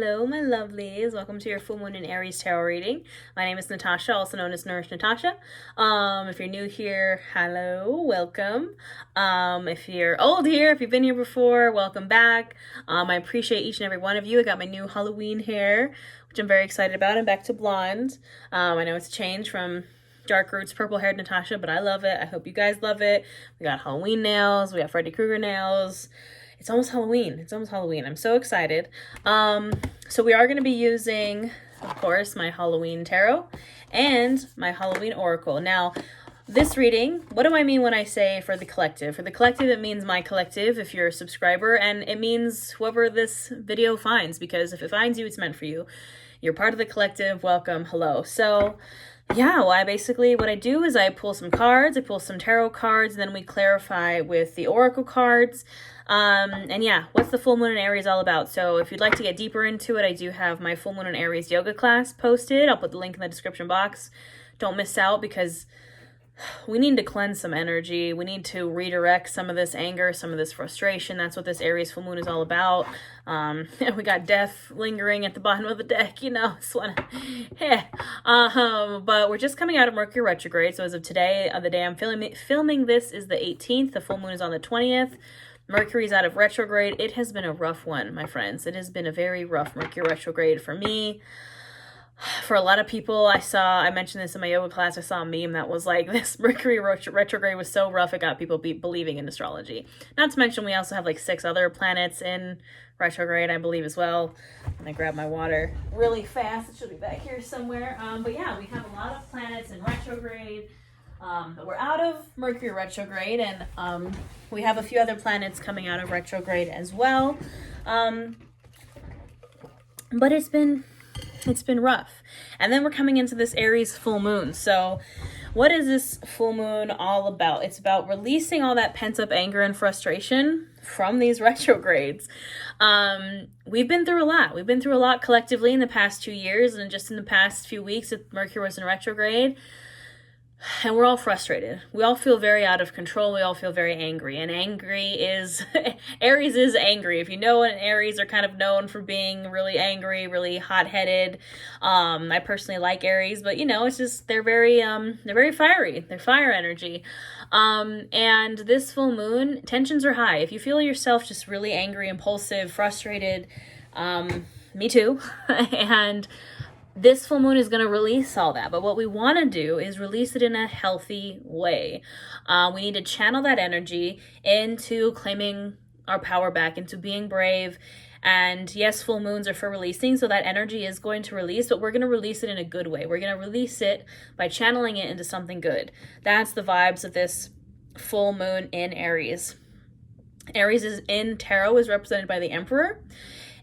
Hello, my lovelies. Welcome to your full moon in Aries tarot reading. My name is Natasha, also known as Nourish Natasha. If you're new here, hello, welcome. If you're old here, if you've been here before, welcome back. I appreciate each and every one of you. I got my new Halloween hair, which I'm very excited about. I'm back to blonde. I know it's a change from dark roots, purple-haired Natasha, but I love it. I hope you guys love it. We got Halloween nails. We got Freddy Krueger nails. It's almost Halloween. It's almost Halloween. I'm so excited. So we are going to be using, of course, my Halloween tarot and my Halloween oracle. Now, this reading, what do I mean when I say for the collective? For the collective, it means my collective if you're a subscriber, and it means whoever this video finds, because if it finds you, it's meant for you. You're part of the collective. Welcome. Hello. So yeah, what I do is I pull some cards, I pull some tarot cards, and then we clarify with the oracle cards. And yeah, what's the full moon in Aries all about? So if you'd like to get deeper into it, I do have my full moon in Aries yoga class posted. I'll put the link in the description box. Don't miss out, because we need to cleanse some energy. We need to redirect some of this anger, some of this frustration. That's what this Aries full moon is all about. We got death lingering at the bottom of the deck, you know. But we're just coming out of Mercury retrograde. So as of today, the day I'm filming this is the 18th. The full moon is on the 20th. Mercury's out of retrograde. It has been a rough one, my friends. It has been a very rough Mercury retrograde for me. For a lot of people, I mentioned this in my yoga class, I saw a meme that was like, this Mercury retrograde was so rough, it got people believing in astrology. Not to mention, we also have like 6 other planets in retrograde, I believe, as well. I'm gonna grab my water really fast. It should be back here somewhere. But yeah, we have a lot of planets in retrograde. But we're out of Mercury retrograde, and we have a few other planets coming out of retrograde as well. But it's been rough. And then we're coming into this Aries full moon. So what is this full moon all about? It's about releasing all that pent-up anger and frustration from these retrogrades. We've been through a lot. We've been through a lot collectively in the past 2 years, and just in the past few weeks that Mercury was in retrograde. And we're all frustrated. We all feel very out of control. We all feel very angry. And Aries is angry. If you know, and Aries are kind of known for being really angry, really hot-headed. I personally like Aries, but you know, it's just, they're very fiery. They're fire energy. And this full moon, tensions are high. If you feel yourself just really angry, impulsive, frustrated, me too. And this full moon is going to release all that. But what we want to do is release it in a healthy way. We need to channel that energy into claiming our power back, into being brave. And yes, full moons are for releasing, so that energy is going to release, but we're going to release it in a good way. We're going to release it by channeling it into something good. That's the vibes of this full moon in Aries. Aries is in tarot is represented by the Emperor.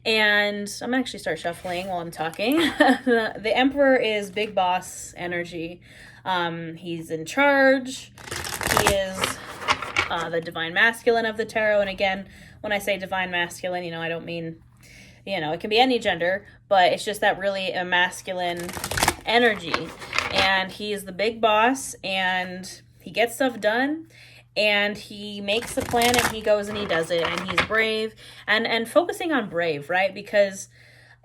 And I'm gonna actually start shuffling while I'm talking. The Emperor is big boss energy. He's in charge. He is the divine masculine of the tarot. And again, when I say divine masculine, you know, I don't mean, you know, it can be any gender, but it's just that really a masculine energy. And he is the big boss, and he gets stuff done. And he makes the plan, and he goes and he does it, and he's brave, and focusing on brave, right? Because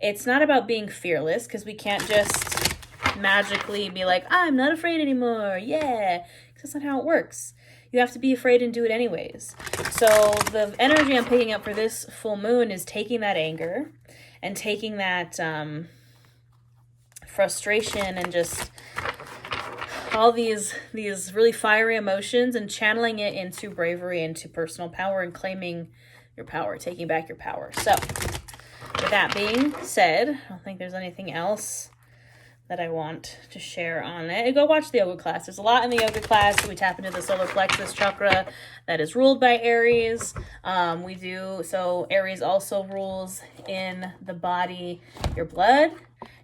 it's not about being fearless, because we can't just magically be like, I'm not afraid anymore, yeah, because that's not how it works. You have to be afraid and do it anyways. So the energy I'm picking up for this full moon is taking that anger and taking that frustration and just all these really fiery emotions and channeling it into bravery, into personal power, and claiming your power, taking back your power. So with that being said, I don't think there's anything else that I want to share on it. Go watch the yoga class. There's a lot in the yoga class. We tap into the solar plexus chakra that is ruled by Aries. So Aries also rules in the body, your blood,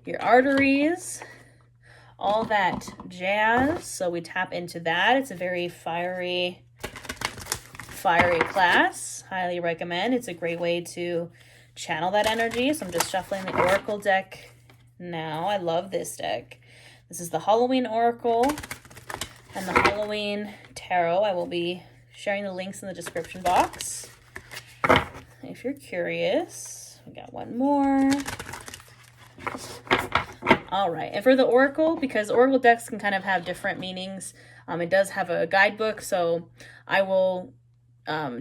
your arteries, all that jazz. So we tap into that. It's a very fiery class. Highly recommend. It's a great way to channel that energy. So I'm just shuffling the Oracle deck now. I love this deck. This is the Halloween Oracle and the Halloween Tarot. I will be sharing the links in the description box if you're curious. We got one more. All right, and for the oracle, because oracle decks can kind of have different meanings, it does have a guidebook, so I will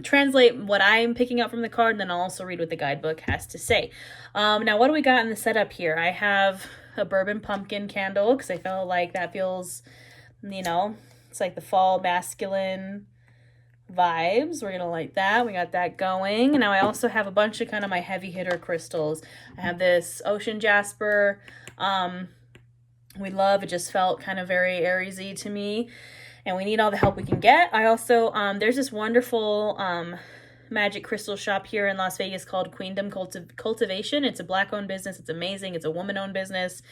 translate what I'm picking up from the card, and then I'll also read what the guidebook has to say. Now, what do we got in the setup here? I have a bourbon pumpkin candle, because I felt like that feels, you know, it's like the fall masculine vibes. We're going to light that. We got that going. Now, I also have a bunch of kind of my heavy hitter crystals. I have this ocean jasper. We love, it just felt kind of very Ariesy to me, and we need all the help we can get. I also, there's this wonderful magic crystal shop here in Las Vegas called Queendom Cultivation. It's a Black-owned business. It's amazing. It's a woman-owned business.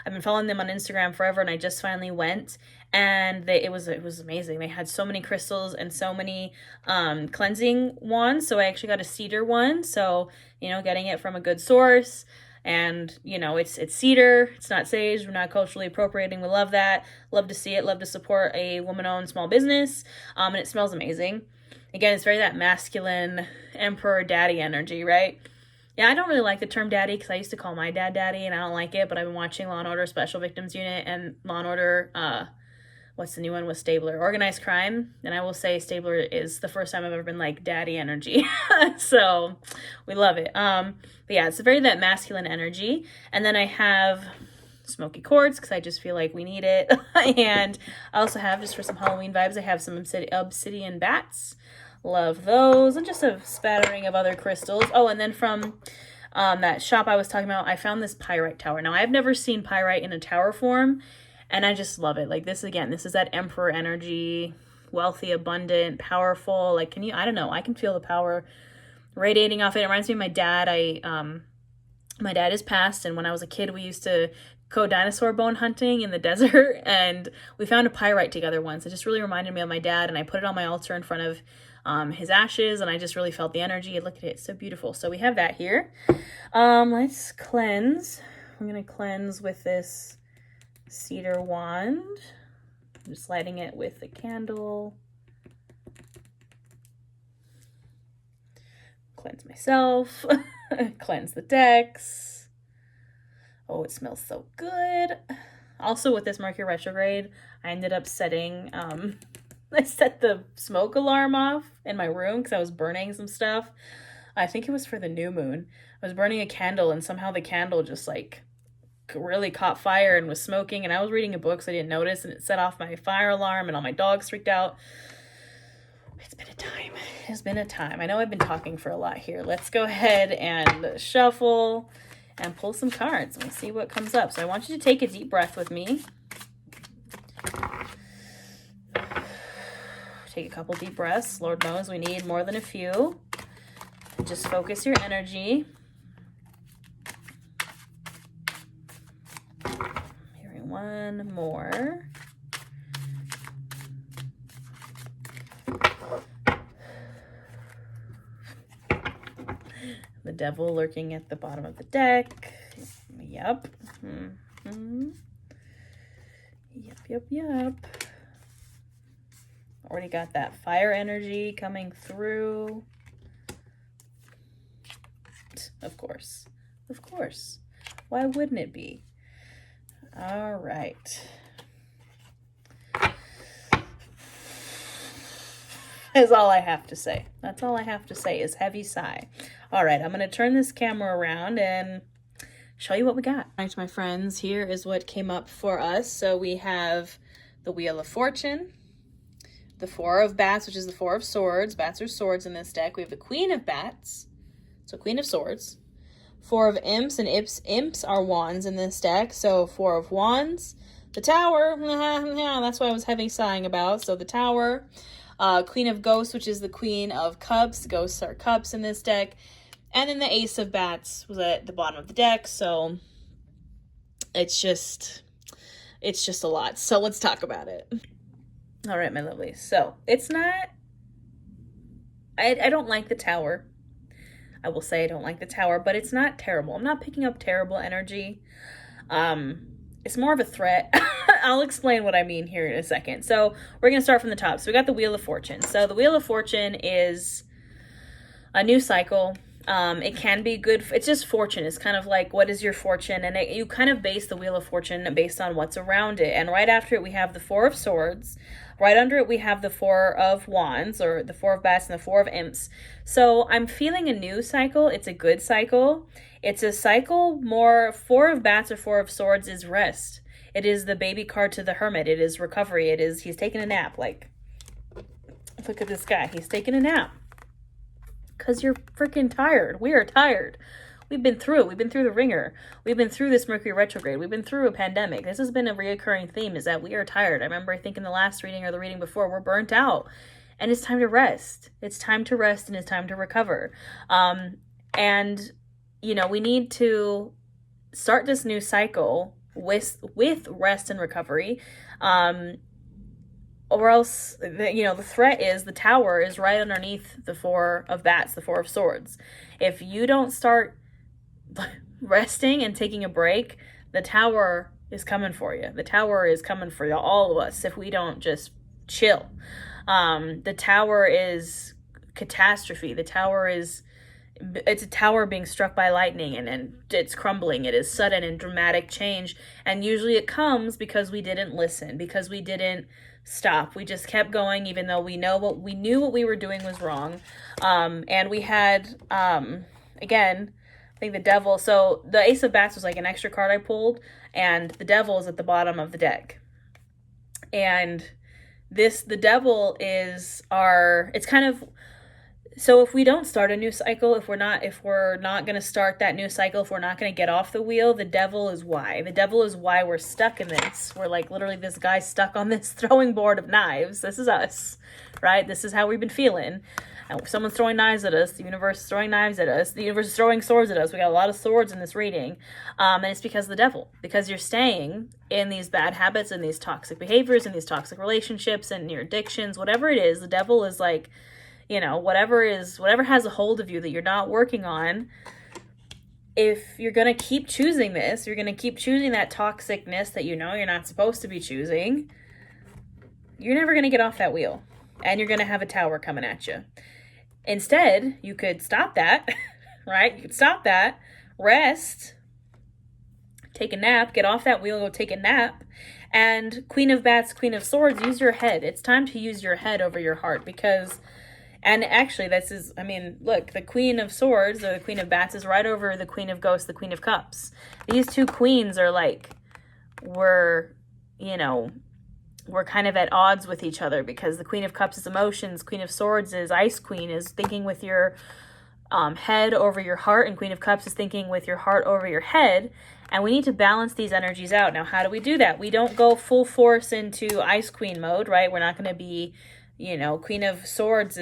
I've been following them on Instagram forever, and I just finally went, and it was amazing. They had so many crystals and so many cleansing wands. So I actually got a cedar one. So, you know, getting it from a good source. And, you know, it's cedar, it's not sage, we're not culturally appropriating, we love that, love to see it, love to support a woman-owned small business, and it smells amazing. Again, it's very that masculine emperor daddy energy, right? Yeah, I don't really like the term daddy, because I used to call my dad daddy, and I don't like it, but I've been watching Law & Order Special Victims Unit, and Law & Order, what's the new one with Stabler? Organized Crime. And I will say Stabler is the first time I've ever been like daddy energy. So we love it. But yeah, it's very that masculine energy. And then I have smoky quartz, because I just feel like we need it. And I also have, just for some Halloween vibes, I have some obsidian bats. Love those. And just a spattering of other crystals. Oh, and then from that shop I was talking about, I found this pyrite tower. Now, I've never seen pyrite in a tower form, and I just love it. Like this, again, this is that emperor energy, wealthy, abundant, powerful. Like, I don't know, I can feel the power radiating off it. It reminds me of my dad. My dad is passed, and when I was a kid, we used to go dinosaur bone hunting in the desert, and we found a pyrite together once. It just really reminded me of my dad, and I put it on my altar in front of his ashes, and I just really felt the energy. Look at it, it's so beautiful. So we have that here. Let's cleanse. I'm gonna cleanse with this cedar wand. I'm just lighting it with the candle. Cleanse myself. Cleanse the decks. Oh, it smells so good. Also, with this Mercury retrograde, I ended up setting, I set the smoke alarm off in my room because I was burning some stuff. I think it was for the new moon. I was burning a candle, and somehow the candle just like really caught fire and was smoking, and I was reading a book, so I didn't notice, and it set off my fire alarm, and all my dogs freaked out. It's been a time. It's been a time. I know I've been talking for a lot here. Let's go ahead and shuffle and pull some cards and see what comes up. So I want you to take a deep breath with me. Take a couple deep breaths. Lord knows we need more than a few. Just focus your energy. Hearing one more. The devil lurking at the bottom of the deck. Yep. Mm-hmm. Yep. Already got that fire energy coming through. Of course. Why wouldn't it be? All right. That's all I have to say. That's all I have to say is heavy sigh. All right, I'm going to turn this camera around and show you what we got. All right, my friends, here is what came up for us. So we have the Wheel of Fortune, the Four of Bats, which is the Four of Swords. Bats are swords in this deck. We have the Queen of Bats, so Queen of Swords. Four of Imps, and imps are wands in this deck, so Four of Wands. The Tower, that's what I was heavy sighing about. So the Tower. Queen of Ghosts, which is the Queen of Cups. Ghosts are cups in this deck. And then the Ace of Bats was at the bottom of the deck. So it's just a lot. So let's talk about it. All right, my lovely. So it's not, I don't like the Tower. I will say I don't like the Tower, but it's not terrible. I'm not picking up terrible energy. It's more of a threat. I'll explain what I mean here in a second. So we're going to start from the top. So we got the Wheel of Fortune. So the Wheel of Fortune is a new cycle. It can be good. It's just fortune. It's kind of like, what is your fortune? And you kind of base the Wheel of Fortune based on what's around it. And right after it, we have the Four of Swords. Right under it, we have the Four of Wands, or the Four of Bats, and the Four of Imps. So I'm feeling a new cycle. It's a good cycle. It's a cycle more, Four of Bats or Four of Swords is rest. It is the baby card to the Hermit. It is recovery. It is, he's taking a nap. Like, look at this guy. He's taking a nap. Because you're freaking tired. We are tired. We've been through the ringer. We've been through this Mercury retrograde. We've been through a pandemic. This has been a reoccurring theme, is that we are tired. I remember, I think in the last reading or the reading before, we're burnt out. And it's time to rest. It's time to rest, and it's time to recover. And, you know, we need to start this new cycle with rest and recovery. Or else, the threat is the Tower is right underneath the Four of Bats, the Four of Swords. If you don't start resting and taking a break, the Tower is coming for you. The Tower is coming for all of us if we don't just chill. The Tower is catastrophe. The Tower is, it's a tower being struck by lightning, and it's crumbling. It is sudden and dramatic change. And usually it comes because we didn't listen, because we didn't stop. We just kept going, even though we knew what we were doing was wrong. And we had, again, I think the Devil. So the Ace of Bats was like an extra card I pulled, and the Devil is at the bottom of the deck. And the Devil is it's kind of, so if we don't start a new cycle, if we're not going to start that new cycle, if we're not going to get off the wheel, the Devil is why. The Devil is why we're stuck in this. We're like literally this guy stuck on this throwing board of knives. This is us, right? This is how we've been feeling. Someone's throwing knives at us. The universe is throwing knives at us. The universe is throwing swords at us. We got a lot of swords in this reading. And it's because of the Devil. Because you're staying in these bad habits and these toxic behaviors and these toxic relationships and your addictions, whatever it is, the Devil is like, whatever has a hold of you that you're not working on. If you're going to keep choosing this, you're going to keep choosing that toxicness that you're not supposed to be choosing, you're never going to get off that wheel. And you're going to have a Tower coming at you. Instead, you could stop that, right? You could stop that, rest, take a nap, get off that wheel, go take a nap. And Queen of Bats, Queen of Swords, use your head. It's time to use your head over your heart, because, and actually look, the Queen of Swords or the Queen of Bats is right over the Queen of Ghosts, the Queen of Cups. These two queens are like, we're kind of at odds with each other, because the Queen of Cups is emotions, Queen of Swords is Ice Queen, is thinking with your head over your heart, and Queen of Cups is thinking with your heart over your head. And we need to balance these energies out. Now, how do we do that? We don't go full force into Ice Queen mode, right? We're not going to be, Queen of Swords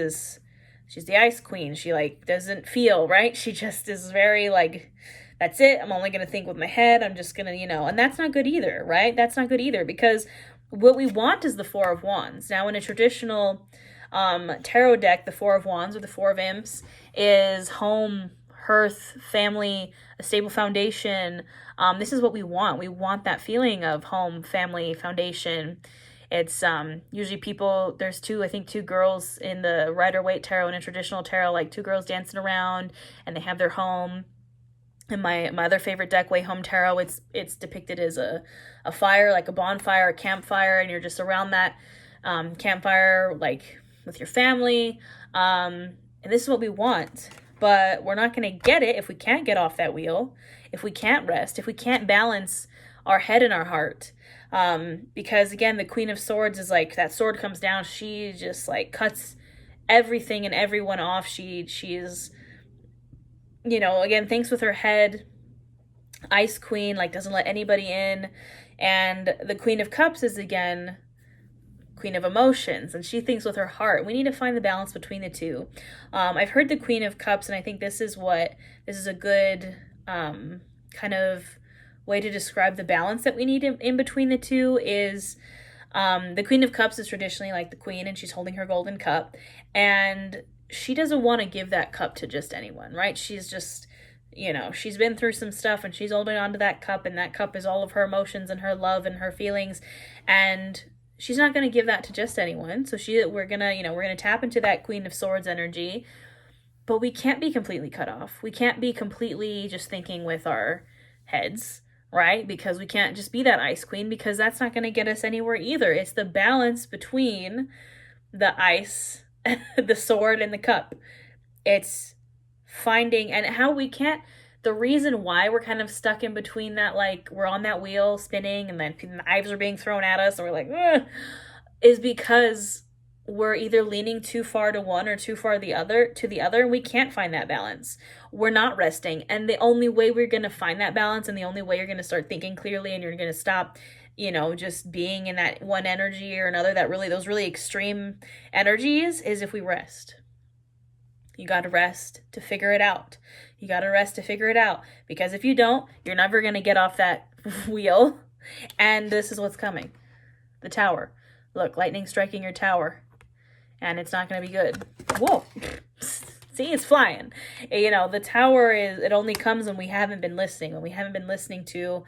she's the Ice Queen. She doesn't feel, right? She just is very that's it. I'm only going to think with my head. I'm just going to, and that's not good either, right? That's not good either, because what we want is the Four of Wands. Now, in a traditional tarot deck, the Four of Wands or the Four of Imps is home, hearth, family, a stable foundation. This is what we want. We want that feeling of home, family, foundation. It's usually there's two girls in the Rider-Waite tarot, in a traditional tarot, like two girls dancing around, and they have their home. In my other favorite deck, Way Home Tarot, it's depicted as a fire, like a bonfire, a campfire, and you're just around that campfire, like with your family. And this is what we want. But we're not going to get it if we can't get off that wheel, if we can't rest, if we can't balance our head and our heart. Because again, the Queen of Swords is like, that sword comes down, she just cuts everything and everyone off. She's again, thinks with her head. Ice Queen, doesn't let anybody in. And the Queen of Cups is, again, Queen of Emotions, and she thinks with her heart. We need to find the balance between the two. I've heard the Queen of Cups, and I think this is a good kind of way to describe the balance that we need in between the two is, the Queen of Cups is traditionally like the queen, and she's holding her golden cup, and she doesn't want to give that cup to just anyone, right? She's just, she's been through some stuff, and she's holding on to that cup, and that cup is all of her emotions and her love and her feelings, and she's not going to give that to just anyone. So we're going to tap into that Queen of Swords energy, But we can't be completely cut off. We can't be completely just thinking with our heads, right? Because we can't just be that ice queen, because that's not going to get us anywhere either. It's the balance between the ice, the sword, and the cup. It's finding, and how we can't, the reason why we're kind of stuck in between that, like we're on that wheel spinning and then knives are being thrown at us and we're like, ugh, is because we're either leaning too far to one or too far to the other, and we can't find that balance. We're not resting. And the only way we're going to find that balance, and the only way you're going to start thinking clearly, and you're going to stop, just being in that one energy or another, those really extreme energies, is if we rest. You got to rest to figure it out. You got to rest to figure it out. Because if you don't, you're never going to get off that wheel. And this is what's coming. The tower. Look, lightning striking your tower. And it's not going to be good. Whoa. See, it's flying. The tower it only comes when we haven't been listening. When we haven't been listening to,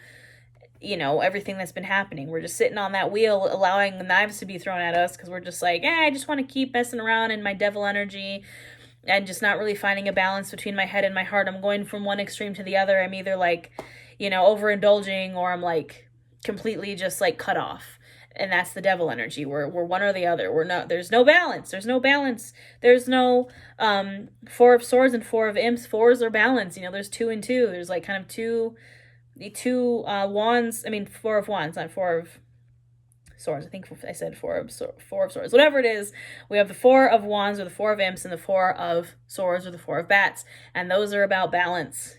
everything that's been happening. We're just sitting on that wheel, allowing the knives to be thrown at us because we're just like, I just want to keep messing around in my devil energy and just not really finding a balance between my head and my heart. I'm going from one extreme to the other. I'm either like, overindulging, or I'm like completely just like cut off. And that's the devil energy. We're one or the other. There's no balance. There's no balance. There's no 4 of swords and 4 of imps. 4s are balanced. There's 2 and 2. There's like kind of two wands. I mean, 4 of wands, not 4 of swords. I think I said 4 of swords. Whatever it is, we have the 4 of wands or the 4 of imps, and the 4 of swords or the 4 of bats. And those are about balance.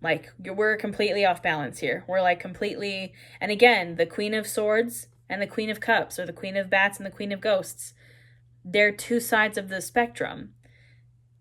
Like, we're completely off balance here. We're like completely, and again, the Queen of Swords and the Queen of Cups, or the Queen of Bats and the Queen of Ghosts, they're 2 sides of the spectrum.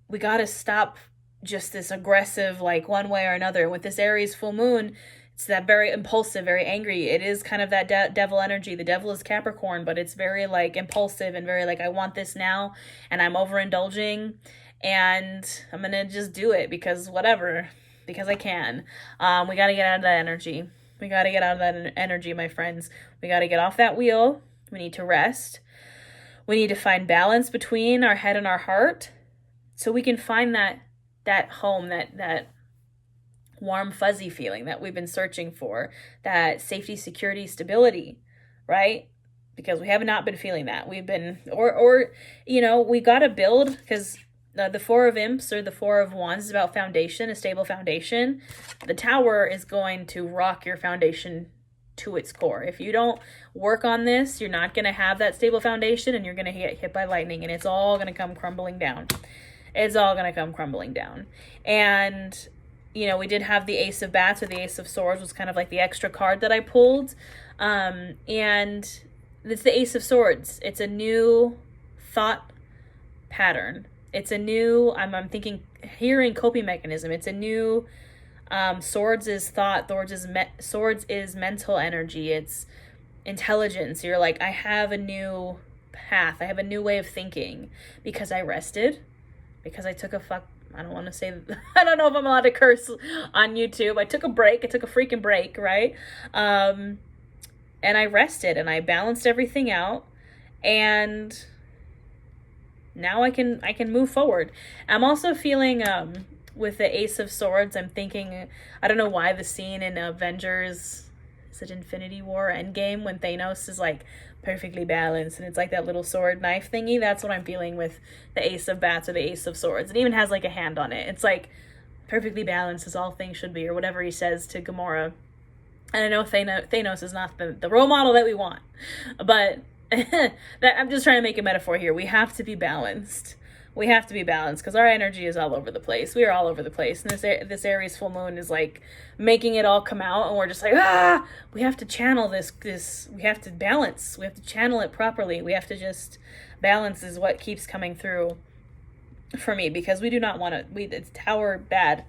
We got to stop just this aggressive, like one way or another. With this Aries full moon, it's that very impulsive, very angry. It is kind of that devil energy. The devil is Capricorn, but it's very like impulsive and very like, I want this now, and I'm overindulging, and I'm going to just do it because whatever. Because I can. We got to get out of that energy. We got to get out of that energy, my friends. We got to get off that wheel. We need to rest. We need to find balance between our head and our heart, so we can find that home, that warm, fuzzy feeling that we've been searching for, that safety, security, stability, right? Because we have not been feeling that. We've been, we got to build, because the 4 of imps or the 4 of wands is about foundation, a stable foundation. The tower is going to rock your foundation to its core. If you don't work on this, you're not going to have that stable foundation, and you're going to get hit by lightning, and it's all going to come crumbling down. It's all going to come crumbling down. And, we did have the Ace of Bats, or the Ace of Swords was kind of like the extra card that I pulled. And it's the Ace of Swords. It's a new thought pattern. It's a new, I'm thinking, hearing coping mechanism. It's a new, swords is thought, swords is mental energy. It's intelligence. You're like, I have a new path. I have a new way of thinking because I rested, because I took I don't want to say, I don't know if I'm allowed to curse on YouTube. I took a break. I took a freaking break, right? And I rested and I balanced everything out, and now I can move forward. I'm also feeling with the Ace of Swords, I'm thinking, I don't know why, the scene in Avengers, is it Infinity War Endgame, when Thanos is like perfectly balanced and it's like that little sword knife thingy. That's what I'm feeling with the Ace of Bats or the Ace of Swords. It even has like a hand on it. It's like perfectly balanced as all things should be, or whatever he says to Gamora. And I know Thanos is not the role model that we want, but I'm just trying to make a metaphor here. We have to be balanced. We have to be balanced because our energy is all over the place. We are all over the place. And this Aries full moon is like making it all come out, and we're just like, we have to channel this, we have to balance. We have to channel it properly. We have to just, balance is what keeps coming through for me, because we do not want to, it's tower bad.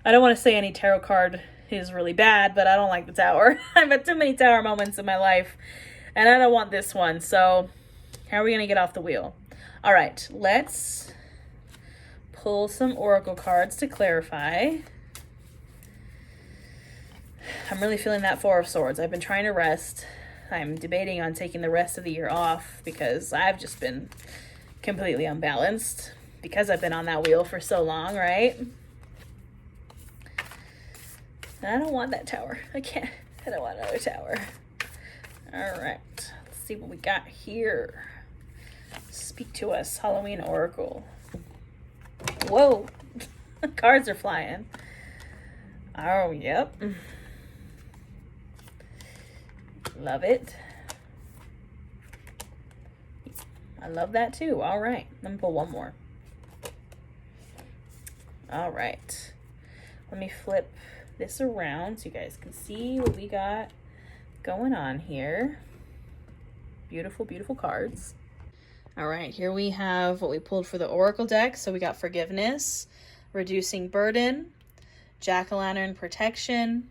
I don't want to say any tarot card is really bad, but I don't like the tower. I've had too many tower moments in my life, and I don't want this one. So how are we going to get off the wheel? All right, let's pull some oracle cards to clarify. I'm really feeling that Four of Swords. I've been trying to rest. I'm debating on taking the rest of the year off because I've just been completely unbalanced. because I've been on that wheel for so long, right? I don't want that tower. I don't want another tower. All right, let's see what we got here. Speak to us, Halloween Oracle. Whoa, cards are flying. Oh, yep. Love it. I love that too. All right, let me pull one more. All right, let me flip this around so you guys can see what we got going on here. Beautiful, beautiful cards. All right, here we have what we pulled for the Oracle deck. So we got Forgiveness, Reducing Burden, Jack-o'-lantern Protection,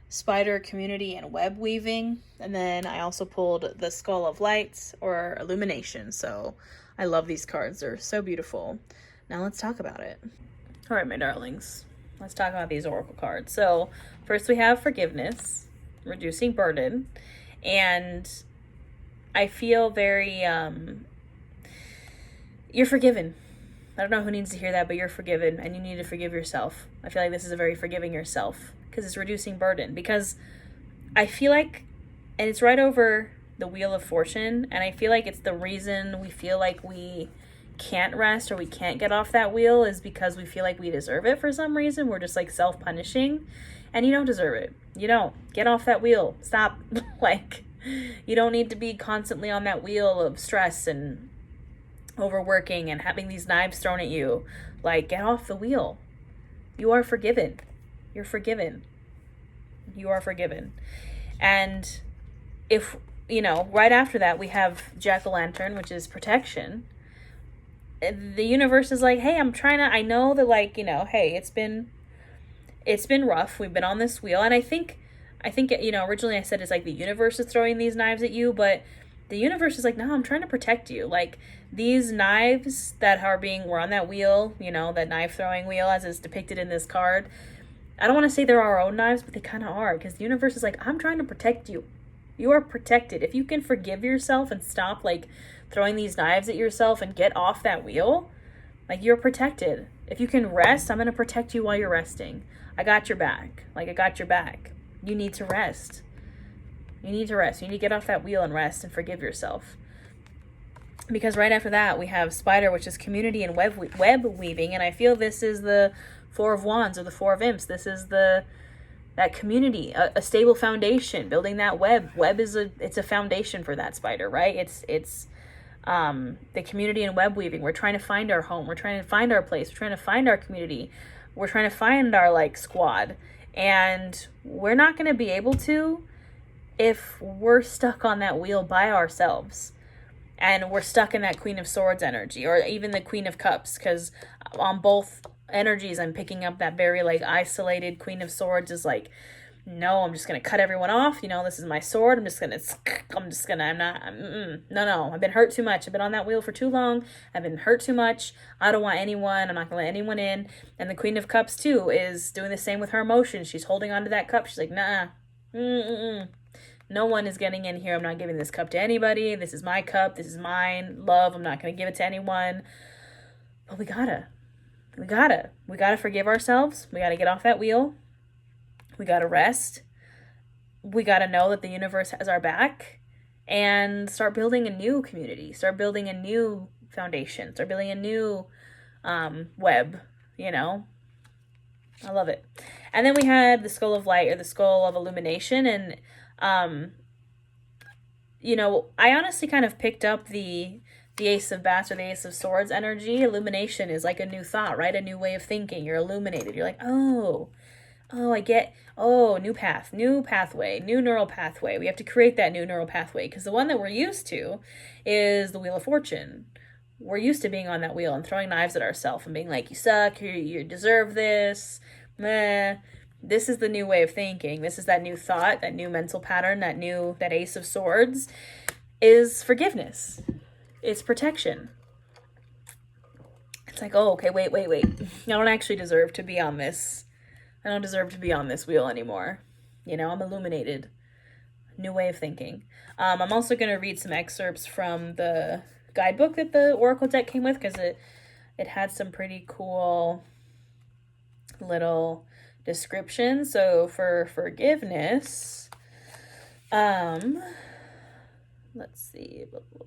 Spider Community and Web Weaving, and then I also pulled the Skull of Lights or Illumination. So I love these cards. They're so beautiful. Now let's talk about it. All right, my darlings. Let's talk about these Oracle cards. So first we have Forgiveness, Reducing Burden, and I feel very, you're forgiven. I don't know who needs to hear that, but you're forgiven and you need to forgive yourself. I feel like this is a very forgiving yourself because it's reducing burden. Because I feel like, and it's right over the Wheel of Fortune, and I feel like it's the reason we feel like we can't rest or we can't get off that wheel is because we feel like we deserve it for some reason. We're just like self-punishing, and you don't deserve it. You don't. Get off that wheel. Stop. Like, you don't need to be constantly on that wheel of stress and overworking and having these knives thrown at you. Like, get off the wheel. You are forgiven. You're forgiven. You are forgiven. And if, you know, right after that we have Jack-o'-lantern, which is protection. The universe is like, hey, I know that, like, you know, hey, it's been rough. We've been on this wheel. And I think, you know, originally I said it's like the universe is throwing these knives at you, but the universe is like, no, I'm trying to protect you. Like, these knives that we're on that wheel, you know, that knife throwing wheel as is depicted in this card. I don't want to say they're our own knives, but they kind of are, because the universe is like, I'm trying to protect you. You are protected. If you can forgive yourself and stop, like, throwing these knives at yourself and get off that wheel, like, you're protected. If you can rest, I'm going to protect you while you're resting. I got your back. Like, I got your back. You need to rest. You need to rest. You need to get off that wheel and rest and forgive yourself. Because right after that, we have Spider, which is community and web weaving. And I feel this is the Four of Wands or the Four of Imps. This is that community, a stable foundation, building that web. Web is it's a foundation for that Spider, right? It's the community and web weaving. We're trying to find our home. We're trying to find our place. We're trying to find our community. We're trying to find our, like, squad. And we're not going to be able to if we're stuck on that wheel by ourselves. And we're stuck in that Queen of Swords energy, or even the Queen of Cups, because on both energies I'm picking up that very, like, isolated Queen of Swords is like, no, I'm just gonna cut everyone off, you know, this is my sword, no, I've been hurt too much, I've been on that wheel for too long, I've been hurt too much, I don't want anyone, I'm not gonna let anyone in. And the Queen of Cups too is doing the same with her emotions. She's holding on to that cup. She's like, nah, no one is getting in here. I'm not giving this cup to anybody. This is my cup. This is mine. Love. I'm not going to give it to anyone. But we gotta forgive ourselves. We gotta get off that wheel. We gotta rest. We gotta know that the universe has our back and start building a new community. Start building a new foundation. Start building a new web, you know. I love it. And then we had the Skull of Light or the Skull of Illumination, and you know, I honestly kind of picked up the Ace of Bats or the Ace of Swords energy. Illumination is like a new thought, right? A new way of thinking. You're illuminated. You're like, I get, new path, new pathway, new neural pathway. We have to create that new neural pathway, because the one that we're used to is the Wheel of Fortune. We're used to being on that wheel and throwing knives at ourselves and being like, you suck, you deserve this, meh. This is the new way of thinking. This is that new thought, that new mental pattern, that Ace of Swords is forgiveness. It's protection. It's like, oh, okay, wait. I don't actually deserve to be on this. I don't deserve to be on this wheel anymore. You know, I'm illuminated. New way of thinking. I'm also going to read some excerpts from the guidebook that the Oracle deck came with, because it had some pretty cool little descriptions. So for forgiveness, let's see. Blah, blah, blah.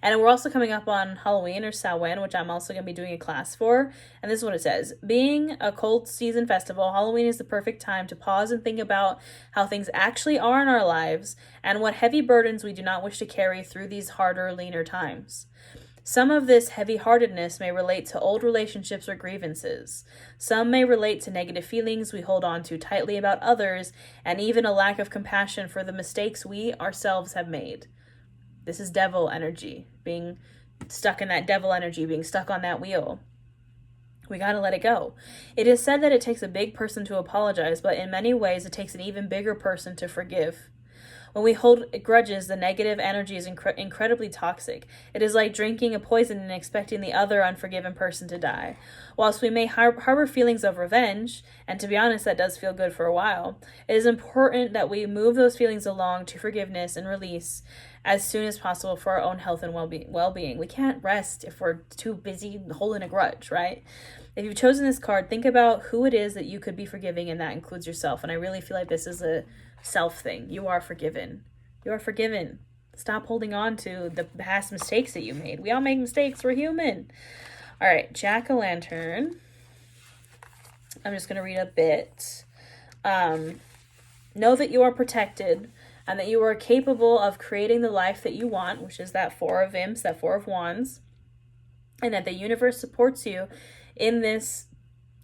And we're also coming up on Halloween or Samhain, which I'm also going to be doing a class for. And this is what it says. Being a cold season festival, Halloween is the perfect time to pause and think about how things actually are in our lives and what heavy burdens we do not wish to carry through these harder, leaner times. Some of this heavy-heartedness may relate to old relationships or grievances. Some may relate to negative feelings we hold on to tightly about others, and even a lack of compassion for the mistakes we ourselves have made. This is devil energy, being stuck in that devil energy, being stuck on that wheel. We gotta let it go. It is said that it takes a big person to apologize, but in many ways it takes an even bigger person to forgive. When we hold grudges, the negative energy is incredibly toxic. It is like drinking a poison and expecting the other unforgiven person to die. Whilst we may harbor feelings of revenge, and to be honest, that does feel good for a while, it is important that we move those feelings along to forgiveness and release as soon as possible for our own health and well-being. We can't rest if we're too busy holding a grudge, right? If you've chosen this card, think about who it is that you could be forgiving, and that includes yourself. And I really feel like this is a self thing. You are forgiven. You are forgiven. Stop holding on to the past mistakes that you made. We all make mistakes. We're human. All right, Jack-o'-lantern. I'm just going to read a bit. Know that you are protected and that you are capable of creating the life that you want, which is that Four of Imps, that Four of Wands, and that the universe supports you in this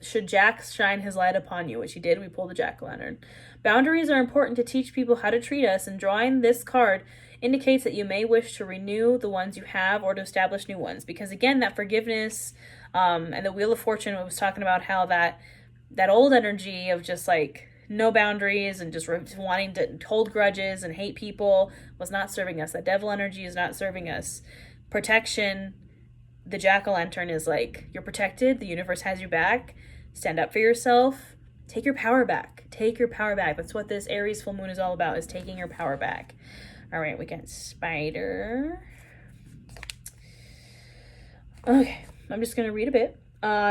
should Jack shine his light upon you, which he did. We pulled the jack-o'-lantern. Boundaries are important to teach people how to treat us, and drawing this card indicates that you may wish to renew the ones you have or to establish new ones. Because again, that forgiveness and the Wheel of Fortune was talking about how that old energy of just like no boundaries and just wanting to hold grudges and hate people was not serving us. That devil energy is not serving us. Protection, the jack-o'-lantern is like, you're protected, the universe has your back, stand up for yourself, take your power back. Take your power back. That's what this Aries full moon is all about, is taking your power back. All right, we got Spider. Okay, I'm just going to read a bit.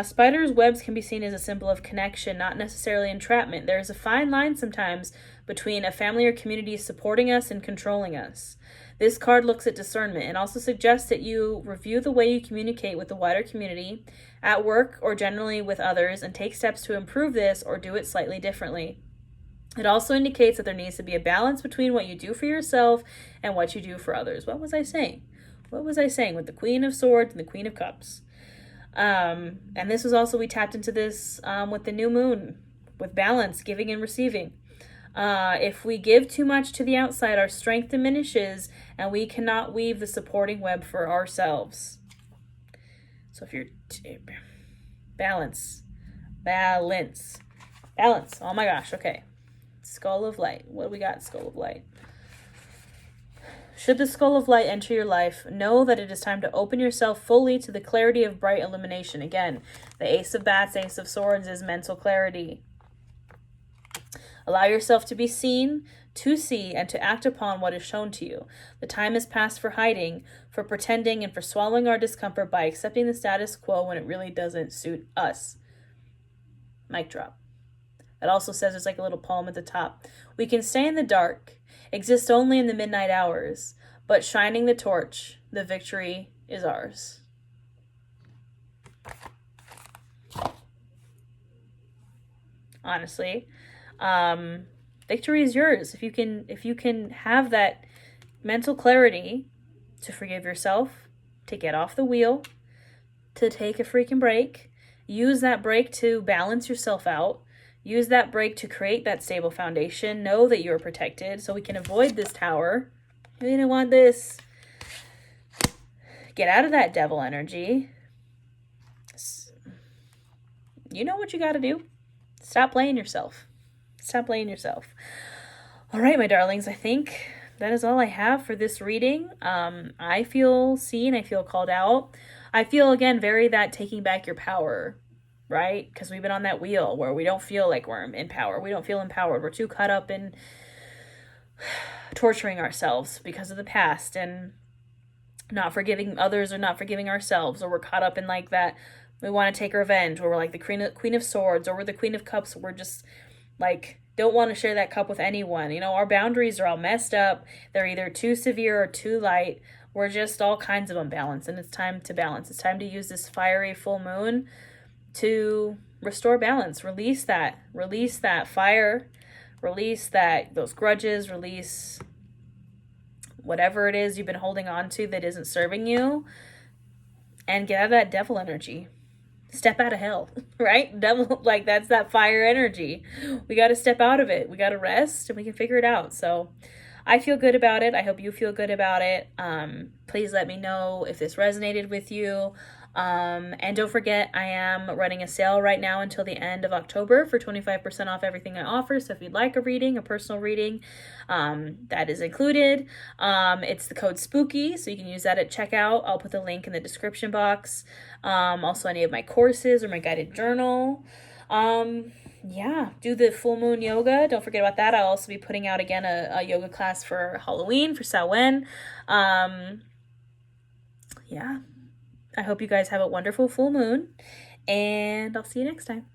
Spiders' webs can be seen as a symbol of connection, not necessarily entrapment. There is a fine line sometimes between a family or community supporting us and controlling us. This card looks at discernment and also suggests that you review the way you communicate with the wider community, at work, or generally with others, and take steps to improve this or do it slightly differently. It also indicates that there needs to be a balance between what you do for yourself and what you do for others. What was I saying? What was I saying with the Queen of Swords and the Queen of Cups? And this was also, we tapped into this with the new moon, with balance, giving and receiving. If we give too much to the outside, our strength diminishes and we cannot weave the supporting web for ourselves. So if you're balance. Oh my gosh. Okay. Skull of Light. What do we got? Skull of Light. Should the Skull of Light enter your life, know that it is time to open yourself fully to the clarity of bright illumination. Again, the Ace of Bats, Ace of Swords is mental clarity. Allow yourself to be seen, to see, and to act upon what is shown to you. The time is past for hiding, for pretending, and for swallowing our discomfort by accepting the status quo when it really doesn't suit us. Mic drop. It also says, there's like a little poem at the top. We can stay in the dark, exist only in the midnight hours, but shining the torch, the victory is ours. Honestly, victory is yours. If you can have that mental clarity to forgive yourself, to get off the wheel, to take a freaking break, use that break to balance yourself out, use that break to create that stable foundation, know that you're protected so we can avoid this tower. We don't want this. Get out of that devil energy. You know what you got to do. Stop playing yourself. Stop playing yourself. All right, my darlings, I think that is all I have for this reading. I feel seen. I feel called out. I feel, again, very that taking back your power, right? Because we've been on that wheel where we don't feel like we're in power. We don't feel empowered. We're too caught up in torturing ourselves because of the past. And not forgiving others or not forgiving ourselves, or we're caught up in like that we want to take revenge, or we're like the queen of swords, or we're the queen of cups, we're just like don't want to share that cup with anyone. You know, our boundaries are all messed up. They're either too severe or too light. We're just all kinds of unbalanced, and it's time to balance. It's time to use this fiery full moon to restore balance. Release that fire, release those grudges, release whatever it is you've been holding on to that isn't serving you, and get out of that devil energy. Step out of hell, right? Devil, like that's that fire energy. We got to step out of it. We got to rest and we can figure it out. So I feel good about it. I hope you feel good about it. Please let me know if this resonated with you. And don't forget, I am running a sale right now until the end of October for 25% off everything I offer. So if you'd like a reading, a personal reading, that is included. It's the code SPOOKY, so you can use that at checkout. I'll put the link in the description box. Also any of my courses or my guided journal. Yeah, do the full moon yoga. Don't forget about that. I'll also be putting out again a yoga class for Halloween for Samhain. Yeah. I hope you guys have a wonderful full moon, and I'll see you next time.